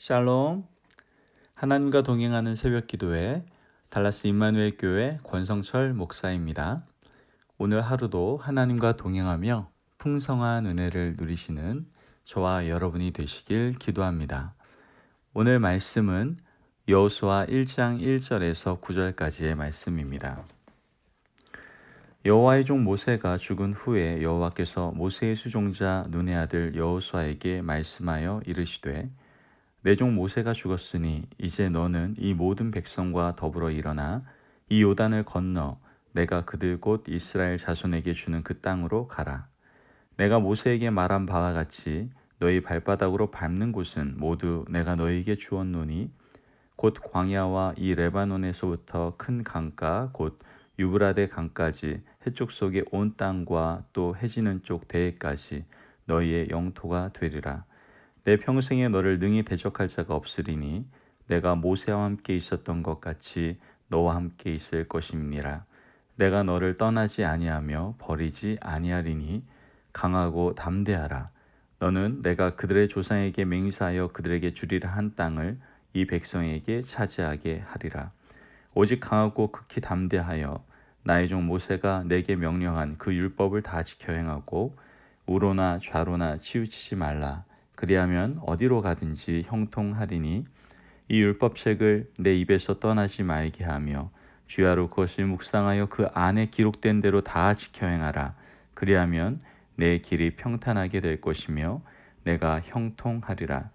샬롬. 하나님과 동행하는 새벽기도회 달라스 임마누엘 교회 권성철 목사입니다. 오늘 하루도 하나님과 동행하며 풍성한 은혜를 누리시는 저와 여러분이 되시길 기도합니다. 오늘 말씀은 여호수아 1장 1절에서 9절까지의 말씀입니다. 여호와의 종 모세가 죽은 후에 여호와께서 모세의 수종자 눈의 아들 여호수아에게 말씀하여 이르시되 내 종 모세가 죽었으니 이제 너는 이 모든 백성과 더불어 일어나 이 요단을 건너 내가 그들 곧 이스라엘 자손에게 주는 그 땅으로 가라. 내가 모세에게 말한 바와 같이 너희 발바닥으로 밟는 곳은 모두 내가 너희에게 주었노니 곧 광야와 이 레바논에서부터 큰 강가 곧 유브라데 강까지 해쪽 속의 온 땅과 또 해지는 쪽 대해까지 너희의 영토가 되리라. 내 평생에 너를 능히 대적할 자가 없으리니 내가 모세와 함께 있었던 것 같이 너와 함께 있을 것임니라. 내가 너를 떠나지 아니하며 버리지 아니하리니 강하고 담대하라. 너는 내가 그들의 조상에게 맹세하여 그들에게 주리라 한 땅을 이 백성에게 차지하게 하리라. 오직 강하고 극히 담대하여 나의 종 모세가 내게 명령한 그 율법을 다 지켜 행하고 우로나 좌로나 치우치지 말라. 그리하면 어디로 가든지 형통하리니 이 율법책을 내 입에서 떠나지 말게 하며 주야로 그것을 묵상하여 그 안에 기록된 대로 다 지켜 행하라. 그리하면 내 길이 평탄하게 될 것이며 내가 형통하리라.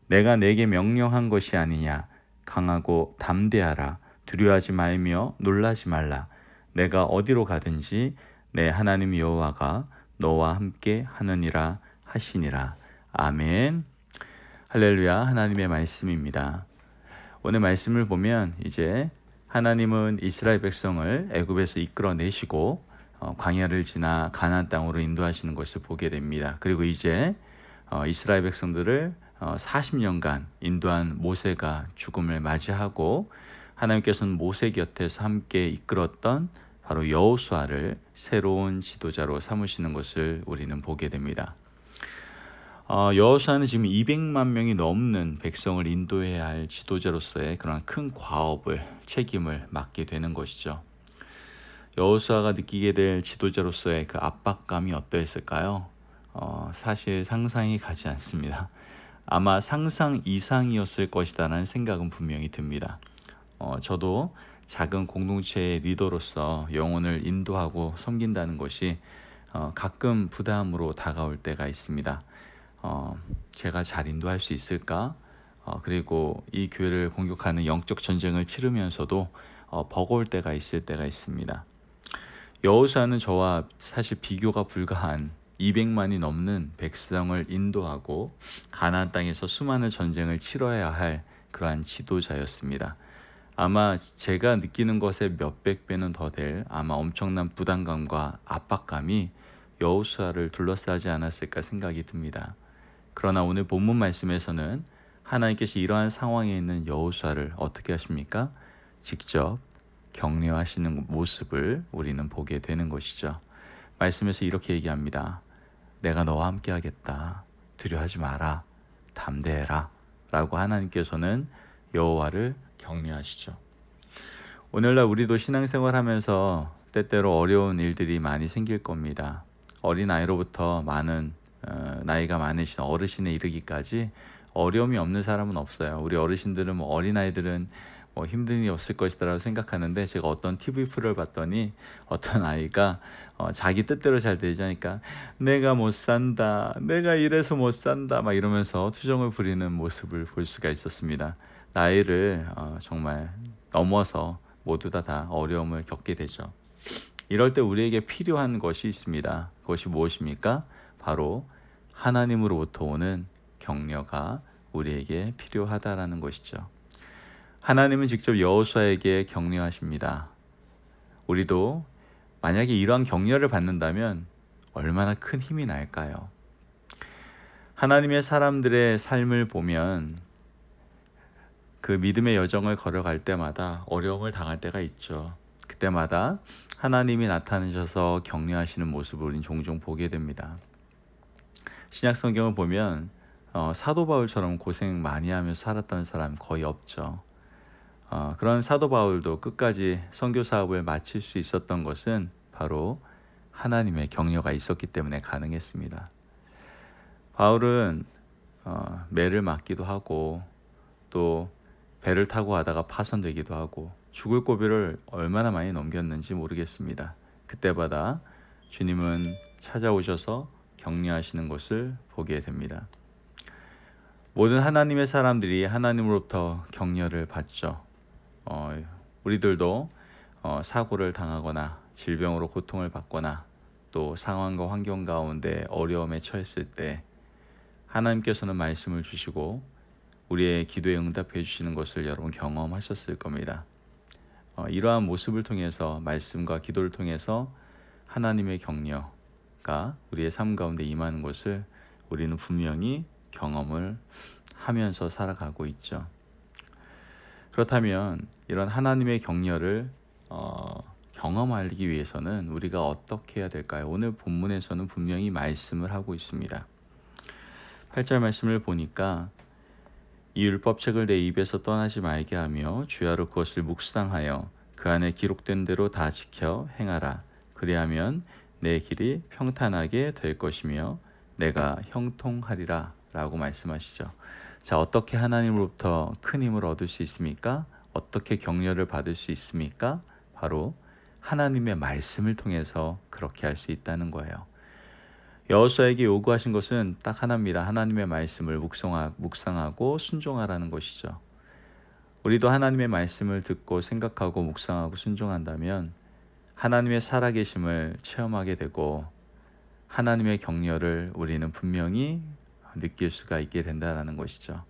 내가 내게 명령한 것이 아니냐. 강하고 담대하라. 두려워하지 말며 놀라지 말라. 내가 어디로 가든지 내 하나님 여호와가 너와 함께 하느니라 하시니라. 아멘. 할렐루야. 하나님의 말씀입니다. 오늘 말씀을 보면 이제 하나님은 이스라엘 백성을 애굽에서 이끌어내시고 광야를 지나 가나안 땅으로 인도하시는 것을 보게 됩니다. 그리고 이제 이스라엘 백성들을 40년간 인도한 모세가 죽음을 맞이하고 하나님께서는 모세 곁에서 함께 이끌었던 바로 여호수아를 새로운 지도자로 삼으시는 것을 우리는 보게 됩니다. 여호수아는 지금 200만 명이 넘는 백성을 인도해야 할 지도자로서의 그런 큰 과업을 책임을 맡게 되는 것이죠. 여호수아가 느끼게 될 지도자로서의 그 압박감이 어떠했을까요? 사실 상상이 가지 않습니다. 아마 상상 이상이었을 것이다라는 생각은 분명히 듭니다. 저도 작은 공동체의 리더로서 영혼을 인도하고 섬긴다는 것이 가끔 부담으로 다가올 때가 있습니다. 제가 잘 인도할 수 있을까? 그리고 이 교회를 공격하는 영적 전쟁을 치르면서도 버거울 때가 있을 때가 있습니다. 여호수아는 저와 사실 비교가 불가한 200만이 넘는 백성을 인도하고 가나안 땅에서 수많은 전쟁을 치러야 할 그러한 지도자였습니다. 아마 제가 느끼는 것의 몇백 배는 더 될 아마 엄청난 부담감과 압박감이 여호수아를 둘러싸지 않았을까 생각이 듭니다. 그러나 오늘 본문 말씀에서는 하나님께서 이러한 상황에 있는 여호수아를 어떻게 하십니까? 직접 격려하시는 모습을 우리는 보게 되는 것이죠. 말씀에서 이렇게 얘기합니다. 내가 너와 함께 하겠다. 두려워하지 마라. 담대해라. 라고 하나님께서는 여호와를 격려하시죠. 오늘날 우리도 신앙생활하면서 때때로 어려운 일들이 많이 생길 겁니다. 어린아이로부터 많은 나이가 많으신 어르신에 이르기까지 어려움이 없는 사람은 없어요. 우리 어르신들은 어린아이들은 힘든 일이 없을 것이라고 생각하는데 제가 어떤 TV 프로를 봤더니 어떤 아이가 자기 뜻대로 잘 되지 않으니까 내가 못 산다. 내가 이래서 못 산다. 막 이러면서 투정을 부리는 모습을 볼 수가 있었습니다. 나이를 정말 넘어서 모두 다 어려움을 겪게 되죠. 이럴 때 우리에게 필요한 것이 있습니다. 그것이 무엇입니까? 바로 하나님으로부터 오는 격려가 우리에게 필요하다라는 것이죠. 하나님은 직접 여호수아에게 격려하십니다. 우리도 만약에 이러한 격려를 받는다면 얼마나 큰 힘이 날까요? 하나님의 사람들의 삶을 보면 그 믿음의 여정을 걸어갈 때마다 어려움을 당할 때가 있죠. 그때마다 하나님이 나타나셔서 격려하시는 모습을 우리는 종종 보게 됩니다. 신약 성경을 보면 사도 바울처럼 고생 많이 하면서 살았던 사람 거의 없죠. 그런 사도 바울도 끝까지 선교 사업을 마칠 수 있었던 것은 바로 하나님의 격려가 있었기 때문에 가능했습니다. 바울은 매를 맞기도 하고 또 배를 타고 가다가 파손되기도 하고 죽을 고비를 얼마나 많이 넘겼는지 모르겠습니다. 그때마다 주님은 찾아오셔서 격려하시는 것을 보게 됩니다. 모든 하나님의 사람들이 하나님으로부터 격려를 받죠. 우리들도 사고를 당하거나 질병으로 고통을 받거나 또 상황과 환경 가운데 어려움에 처했을 때 하나님께서는 말씀을 주시고 우리의 기도에 응답해 주시는 것을 여러분 경험하셨을 겁니다. 이러한 모습을 통해서 말씀과 기도를 통해서 하나님의 격려가 우리의 삶 가운데 임하는 것을 우리는 분명히 경험을 하면서 살아가고 있죠. 그렇다면 이런 하나님의 격려를 경험하기 위해서는 우리가 어떻게 해야 될까요? 오늘 본문에서는 분명히 말씀을 하고 있습니다. 8절 말씀을 보니까 이 율법책을 내 입에서 떠나지 말게 하며 주야로 그것을 묵상하여 그 안에 기록된 대로 다 지켜 행하라. 그리하면 내 길이 평탄하게 될 것이며 내가 형통하리라 라고 말씀하시죠. 자, 어떻게 하나님으로부터 큰 힘을 얻을 수 있습니까? 어떻게 격려를 받을 수 있습니까? 바로 하나님의 말씀을 통해서 그렇게 할 수 있다는 거예요. 여호수아에게 요구하신 것은 딱 하나입니다. 하나님의 말씀을 묵상하고 순종하라는 것이죠. 우리도 하나님의 말씀을 듣고 생각하고 묵상하고 순종한다면 하나님의 살아계심을 체험하게 되고 하나님의 격려를 우리는 분명히 느낄 수가 있게 된다는 것이죠.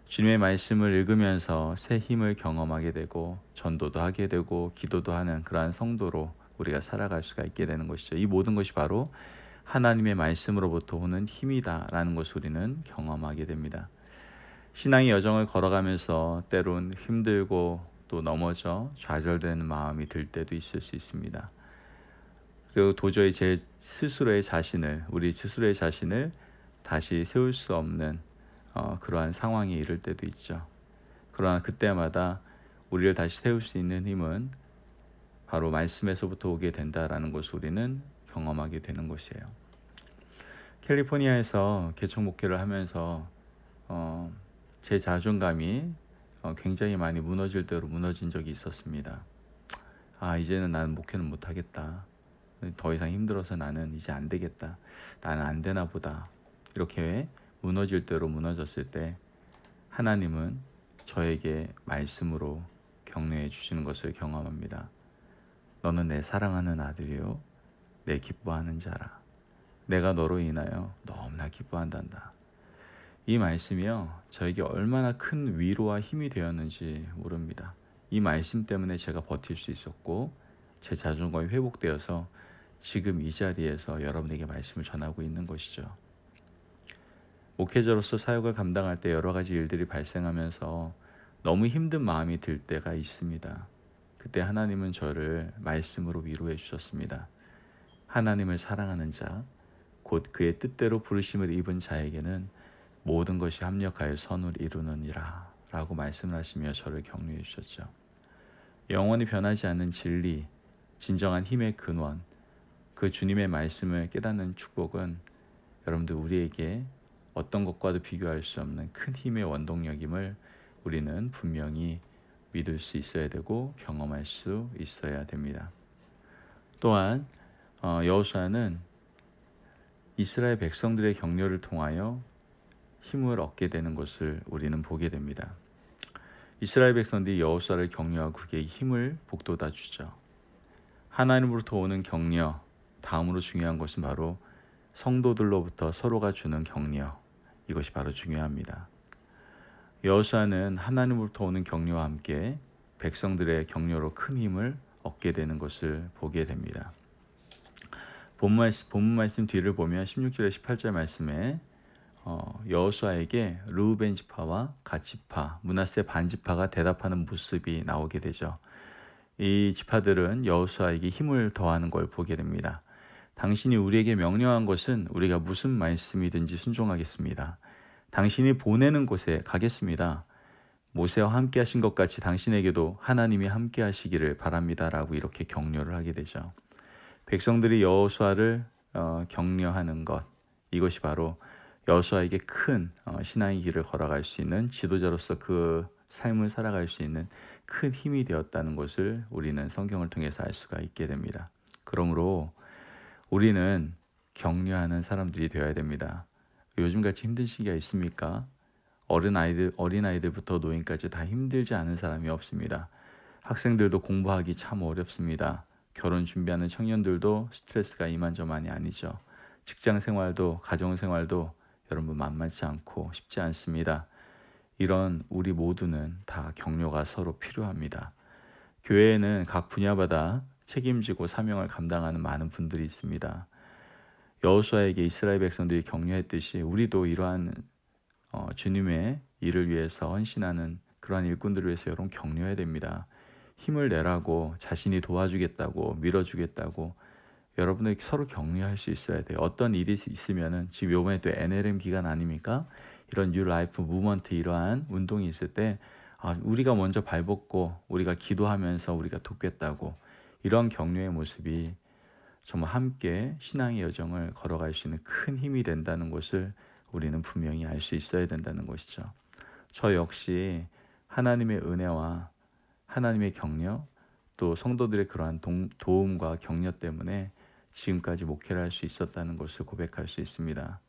주님의 말씀을 읽으면서 새 힘을 경험하게 되고 전도도 하게 되고 기도도 하는 그러한 성도로 우리가 살아갈 수가 있게 되는 것이죠. 이 모든 것이 바로 하나님의 말씀으로부터 오는 힘이다라는 것을 우리는 경험하게 됩니다. 신앙의 여정을 걸어가면서 때론 힘들고 또 넘어져 좌절되는 마음이 들 때도 있을 수 있습니다. 그리고 도저히 우리 스스로의 자신을 다시 세울 수 없는 그러한 상황에 이를 때도 있죠. 그러나 그때마다 우리를 다시 세울 수 있는 힘은 바로 말씀에서부터 오게 된다라는 것을 우리는 경험하게 되는 것이에요. 캘리포니아에서 개척 목회를 하면서 제 자존감이 굉장히 많이 무너질 대로 무너진 적이 있었습니다. 이제는 나는 목회는 못하겠다. 더 이상 힘들어서 나는 이제 안 되겠다. 나는 안 되나 보다. 이렇게 무너질 대로 무너졌을 때 하나님은 저에게 말씀으로 격려해 주시는 것을 경험합니다. 너는 내 사랑하는 아들이요 내 기뻐하는 자라. 내가 너로 인하여 너무나 기뻐한단다. 이 말씀이요 저에게 얼마나 큰 위로와 힘이 되었는지 모릅니다. 이 말씀 때문에 제가 버틸 수 있었고 제 자존감이 회복되어서 지금 이 자리에서 여러분에게 말씀을 전하고 있는 것이죠. 목회자로서 사역을 감당할 때 여러 가지 일들이 발생하면서 너무 힘든 마음이 들 때가 있습니다. 그때 하나님은 저를 말씀으로 위로해 주셨습니다. 하나님을 사랑하는 자, 곧 그의 뜻대로 부르심을 입은 자에게는 모든 것이 합력하여 선을 이루느니라 라고 말씀을 하시며 저를 격려해 주셨죠. 영원히 변하지 않는 진리, 진정한 힘의 근원, 그 주님의 말씀을 깨닫는 축복은 여러분들 우리에게 어떤 것과도 비교할 수 없는 큰 힘의 원동력임을 우리는 분명히 믿을 수 있어야 되고 경험할 수 있어야 됩니다. 또한 여호수아는 이스라엘 백성들의 격려를 통하여 힘을 얻게 되는 것을 우리는 보게 됩니다. 이스라엘 백성들이 여호수아를 격려하고 그에게 힘을 북돋아 주죠. 하나님으로부터 오는 격려, 다음으로 중요한 것은 바로 성도들로부터 서로가 주는 격려, 이것이 바로 중요합니다. 여호수아는 하나님으로부터 오는 격려와 함께 백성들의 격려로 큰 힘을 얻게 되는 것을 보게 됩니다. 본문 말씀 뒤를 보면 16절에 18절 말씀에 여호수아에게 르우벤 지파와 갓 지파, 므낫세 반 지파가 대답하는 모습이 나오게 되죠. 이 지파들은 여호수아에게 힘을 더하는 걸 보게 됩니다. 당신이 우리에게 명령한 것은 우리가 무슨 말씀이든지 순종하겠습니다. 당신이 보내는 곳에 가겠습니다. 모세와 함께 하신 것 같이 당신에게도 하나님이 함께 하시기를 바랍니다라고 이렇게 격려를 하게 되죠. 백성들이 여호수아를 격려하는 것, 이것이 바로 여호수아에게 큰 신앙의 길을 걸어갈 수 있는 지도자로서 그 삶을 살아갈 수 있는 큰 힘이 되었다는 것을 우리는 성경을 통해서 알 수가 있게 됩니다. 그러므로 우리는 격려하는 사람들이 되어야 됩니다. 요즘같이 힘든 시기가 있습니까? 어린아이들부터 노인까지 다 힘들지 않은 사람이 없습니다. 학생들도 공부하기 참 어렵습니다. 결혼 준비하는 청년들도 스트레스가 이만저만이 아니죠. 직장 생활도 가정 생활도 여러분 만만치 않고 쉽지 않습니다. 이런 우리 모두는 다 격려가 서로 필요합니다. 교회에는 각 분야마다 책임지고 사명을 감당하는 많은 분들이 있습니다. 여호수아에게 이스라엘 백성들이 격려했듯이 우리도 이러한 주님의 일을 위해서 헌신하는 그러한 일꾼들을 위해서 여러분 격려해야 됩니다. 힘을 내라고, 자신이 도와주겠다고, 밀어주겠다고 여러분들 서로 격려할 수 있어야 돼요. 어떤 일이 있으면은 지금 요번에 또 NLM 기간 아닙니까? 이런 뉴 라이프 무브먼트 이러한 운동이 있을 때 우리가 먼저 발벗고 우리가 기도하면서 우리가 돕겠다고 이런 격려의 모습이 정말 함께 신앙의 여정을 걸어갈 수 있는 큰 힘이 된다는 것을 우리는 분명히 알 수 있어야 된다는 것이죠. 저 역시 하나님의 은혜와 하나님의 격려, 또 성도들의 그러한 도움과 격려 때문에 지금까지 목회를 할 수 있었다는 것을 고백할 수 있습니다.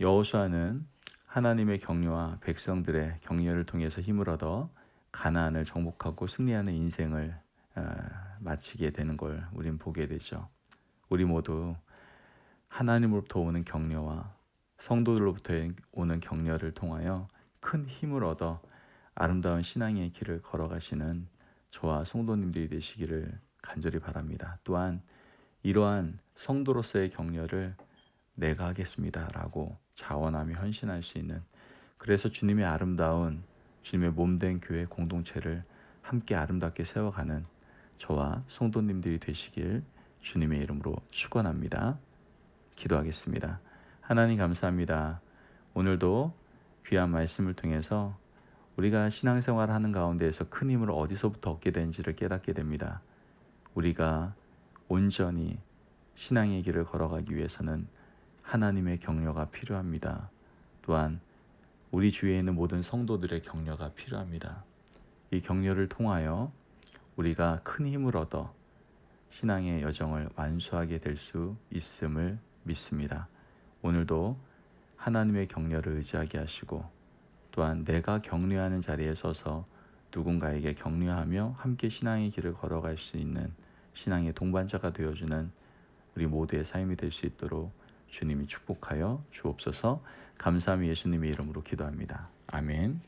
여호수아는 하나님의 격려와 백성들의 격려를 통해서 힘을 얻어 가나안을 정복하고 승리하는 인생을 마치게 되는 걸 우린 보게 되죠. 우리 모두 하나님으로부터 오는 격려와 성도들로부터 오는 격려를 통하여 큰 힘을 얻어 아름다운 신앙의 길을 걸어가시는 저와 성도님들이 되시기를 간절히 바랍니다. 또한 이러한 성도로서의 격려를 내가 하겠습니다 라고 자원하며 헌신할 수 있는, 그래서 주님의 아름다운 주님의 몸된 교회 공동체를 함께 아름답게 세워가는 저와 성도님들이 되시길 주님의 이름으로 축원합니다. 기도하겠습니다. 하나님 감사합니다. 오늘도 귀한 말씀을 통해서 우리가 신앙생활을 하는 가운데에서 큰 힘을 어디서부터 얻게 되는지를 깨닫게 됩니다. 우리가 온전히 신앙의 길을 걸어가기 위해서는 하나님의 격려가 필요합니다. 또한 우리 주위에 있는 모든 성도들의 격려가 필요합니다. 이 격려를 통하여 우리가 큰 힘을 얻어 신앙의 여정을 완수하게 될 수 있음을 믿습니다. 오늘도 하나님의 격려를 의지하게 하시고 또한 내가 격려하는 자리에 서서 누군가에게 격려하며 함께 신앙의 길을 걸어갈 수 있는 신앙의 동반자가 되어주는 우리 모두의 삶이 될 수 있도록 주님이 축복하여 주옵소서. 감사함이 예수님의 이름으로 기도합니다. 아멘.